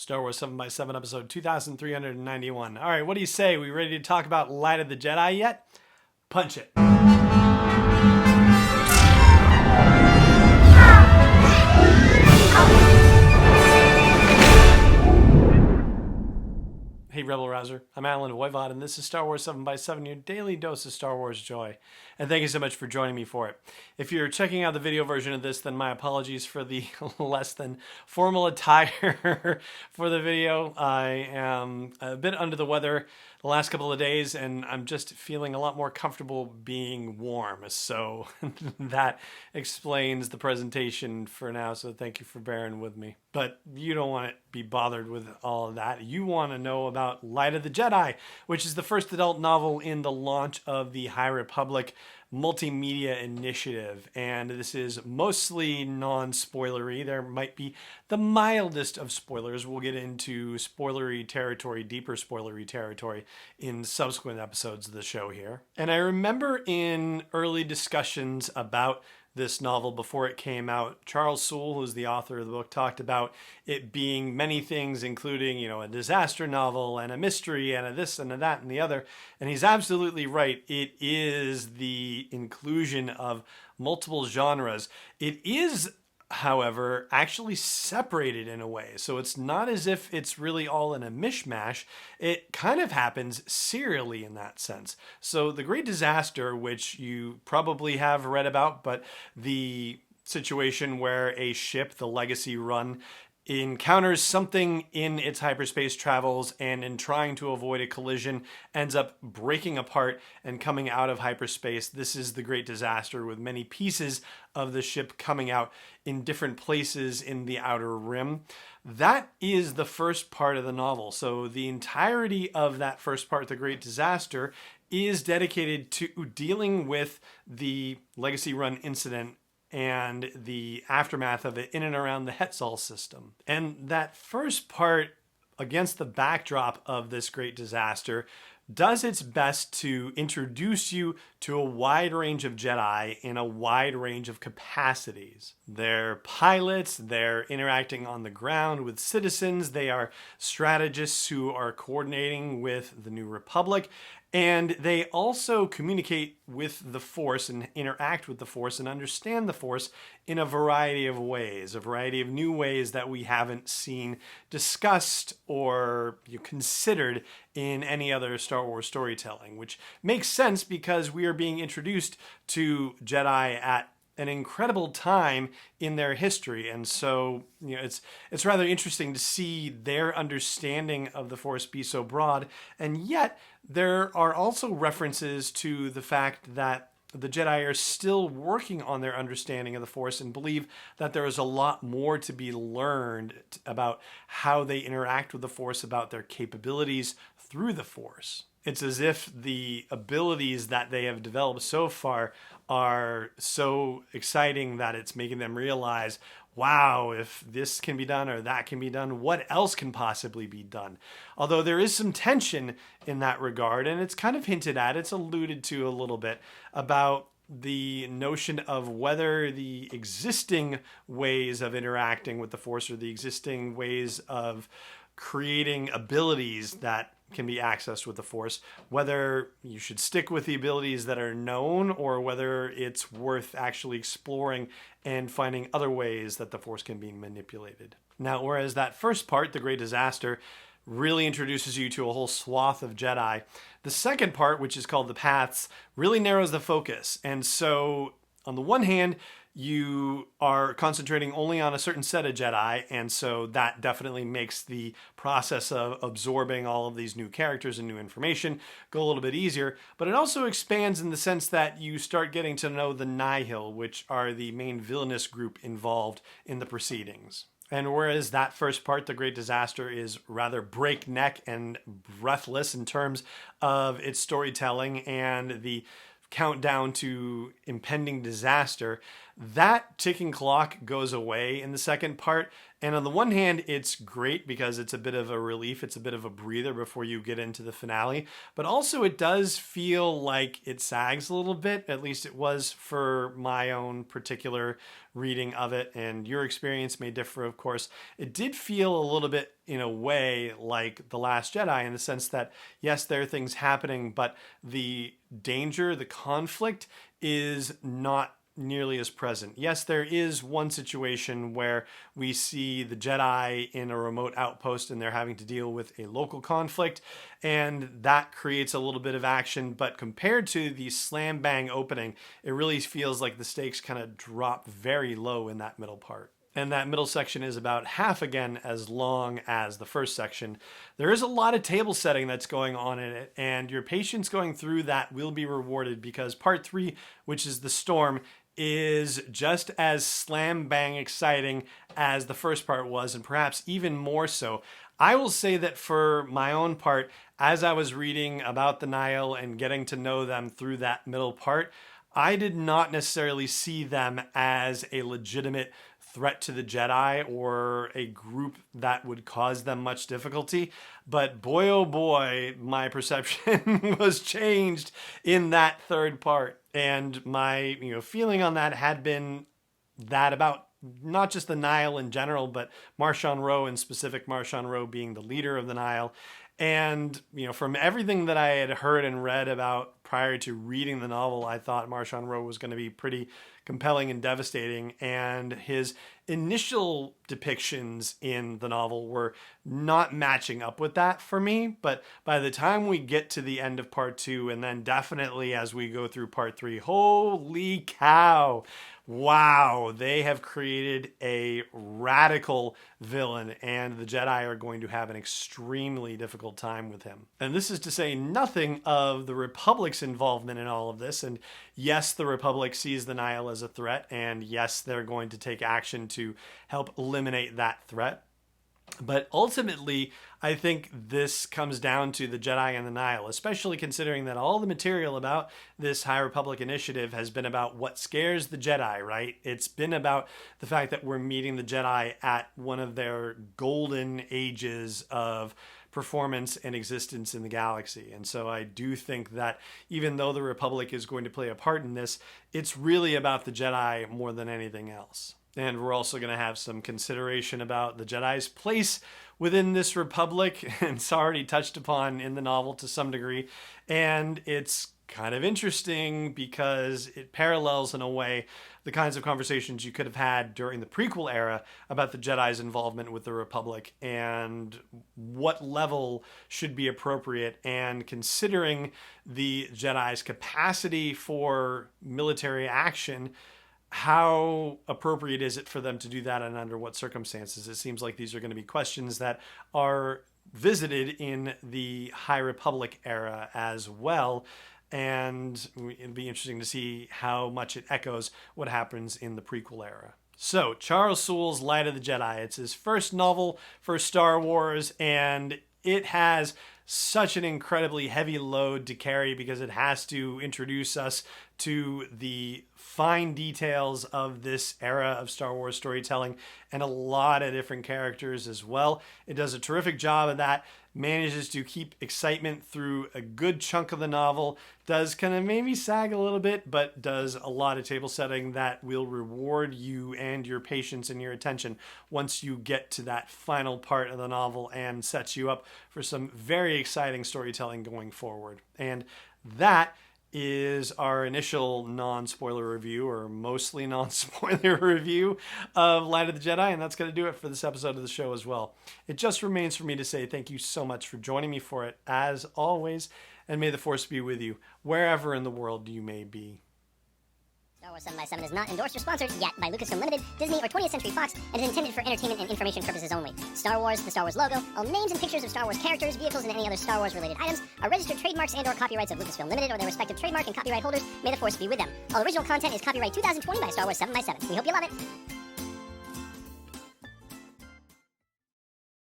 Star Wars 7 by 7 episode 2391. All right, what do you say? We ready to talk about Light of the Jedi yet? Punch it. Hey Rebel Rouser, I'm Alan Voivod, and this is Star Wars 7 by 7, your daily dose of Star Wars joy. And thank you so much for joining me for it. If you're checking out the video version of this, then my apologies for the less than formal attire for the video. I am a bit under the weather the last couple of days, and I'm just feeling a lot more comfortable being warm. So that explains the presentation for now, so thank you for bearing with me. But you don't want to be bothered with all of that. You want to know about Light of the Jedi, which is the first adult novel in the launch of the High Republic multimedia initiative. And this is mostly non-spoilery. There might be the mildest of spoilers. We'll get into spoilery territory, deeper spoilery territory in subsequent episodes of the show here. And I remember in early discussions about this novel before it came out, Charles Soule, who's the author of the book, talked about it being many things, including, a disaster novel and a mystery and a this and a that and the other. And he's absolutely right. It is the inclusion of multiple genres. It is, however, actually separated in a way. So it's not as if it's really all in a mishmash. It kind of happens serially in that sense. So the Great Disaster, which you probably have read about, but the situation where a ship, the Legacy Run, encounters something in its hyperspace travels, and in trying to avoid a collision ends up breaking apart and coming out of hyperspace. This is the Great Disaster, with many pieces of the ship coming out in different places in the outer rim. That is the first part of the novel. So the entirety of that first part, the Great Disaster, is dedicated to dealing with the Legacy Run incident and the aftermath of it in and around the Hetzal system. And that first part, against the backdrop of this Great Disaster, does its best to introduce you to a wide range of Jedi in a wide range of capacities. They're pilots, they're interacting on the ground with citizens, they are strategists who are coordinating with the New Republic, and they also communicate with the Force and interact with the Force and understand the Force in a variety of ways, a variety of new ways that we haven't seen discussed or considered in any other Star Wars storytelling, which makes sense because we are being introduced to Jedi at an incredible time in their history. And so, it's rather interesting to see their understanding of the Force be so broad. And yet there are also references to the fact that the Jedi are still working on their understanding of the Force and believe that there is a lot more to be learned about how they interact with the Force, about their capabilities through the Force. It's as if the abilities that they have developed so far are so exciting that it's making them realize, wow, if this can be done or that can be done, what else can possibly be done? Although there is some tension in that regard, and it's kind of hinted at, it's alluded to a little bit, about the notion of whether the existing ways of interacting with the Force or the existing ways of creating abilities that can be accessed with the Force, whether you should stick with the abilities that are known or whether it's worth actually exploring and finding other ways that the Force can be manipulated. Now, whereas that first part, the Great Disaster, really introduces you to a whole swath of Jedi, the second part, which is called The Paths, really narrows the focus. And so, on the one hand, you are concentrating only on a certain set of Jedi, and so that definitely makes the process of absorbing all of these new characters and new information go a little bit easier, but it also expands in the sense that you start getting to know the Nihil, which are the main villainous group involved in the proceedings. And whereas that first part, The Great Disaster, is rather breakneck and breathless in terms of its storytelling and the countdown to impending disaster, that ticking clock goes away in the second part. And on the one hand, it's great because it's a bit of a relief. It's a bit of a breather before you get into the finale. But also it does feel like it sags a little bit. At least it was for my own particular reading of it. And your experience may differ, of course. It did feel a little bit, in a way, like The Last Jedi in the sense that, yes, there are things happening, but the danger, the conflict is not nearly as present. Yes, there is one situation where we see the Jedi in a remote outpost and they're having to deal with a local conflict, and that creates a little bit of action, but compared to the slam bang opening, it really feels like the stakes kind of drop very low in that middle part. And that middle section is about half again as long as the first section. There is a lot of table setting that's going on in it, and your patience going through that will be rewarded because part 3, which is the storm, is just as slam bang exciting as the first part was, and perhaps even more so. I will say that for my own part, as I was reading about the Nihil and getting to know them through that middle part, I did not necessarily see them as a legitimate threat to the Jedi or a group that would cause them much difficulty. But boy, oh boy, my perception was changed in that third part. And my feeling on that had been that about not just the Nihil in general, but Marchand Rowe in specific, Marchand Rowe being the leader of the Nihil. And, from everything that I had heard and read about prior to reading the novel, I thought Marchand Rowe was going to be pretty compelling and devastating. And his initial depictions in the novel were not matching up with that for me. But by the time we get to the end of part 2, and then definitely as we go through part 3, holy cow. Wow, they have created a radical villain, and the Jedi are going to have an extremely difficult time with him. And this is to say nothing of the Republic's involvement in all of this. And yes, the Republic sees the Nihil as a threat, and yes, they're going to take action to help eliminate that threat. But ultimately, I think this comes down to the Jedi and the Nihil, especially considering that all the material about this High Republic initiative has been about what scares the Jedi, right? It's been about the fact that we're meeting the Jedi at one of their golden ages of performance and existence in the galaxy. And so I do think that even though the Republic is going to play a part in this, it's really about the Jedi more than anything else. And we're also going to have some consideration about the Jedi's place within this republic. And it's already touched upon in the novel to some degree. And it's kind of interesting because it parallels in a way the kinds of conversations you could have had during the prequel era about the Jedi's involvement with the Republic and what level should be appropriate, and considering the Jedi's capacity for military action, how appropriate is it for them to do that and under what circumstances? It seems like these are going to be questions that are visited in the High Republic era as well. And it'd be interesting to see how much it echoes what happens in the prequel era. So, Charles Soule's Light of the Jedi. It's his first novel for Star Wars, and it has such an incredibly heavy load to carry because it has to introduce us to the fine details of this era of Star Wars storytelling and a lot of different characters as well. It does a terrific job of that, manages to keep excitement through a good chunk of the novel, does kind of maybe sag a little bit, but does a lot of table setting that will reward you and your patience and your attention once you get to that final part of the novel, and sets you up for some very exciting storytelling going forward. And that is our initial non-spoiler review, or mostly non-spoiler review of Light of the Jedi, and that's going to do it for this episode of the show as well. It just remains for me to say thank you so much for joining me for it, as always, and may the Force be with you, wherever in the world you may be. Star Wars 7x7 is not endorsed or sponsored yet by Lucasfilm Limited, Disney, or 20th Century Fox, and is intended for entertainment and information purposes only. Star Wars, the Star Wars logo, all names and pictures of Star Wars characters, vehicles, and any other Star Wars-related items are registered trademarks and/or copyrights of Lucasfilm Limited or their respective trademark and copyright holders. May the Force be with them. All original content is copyright 2020 by Star Wars 7x7. We hope you love it.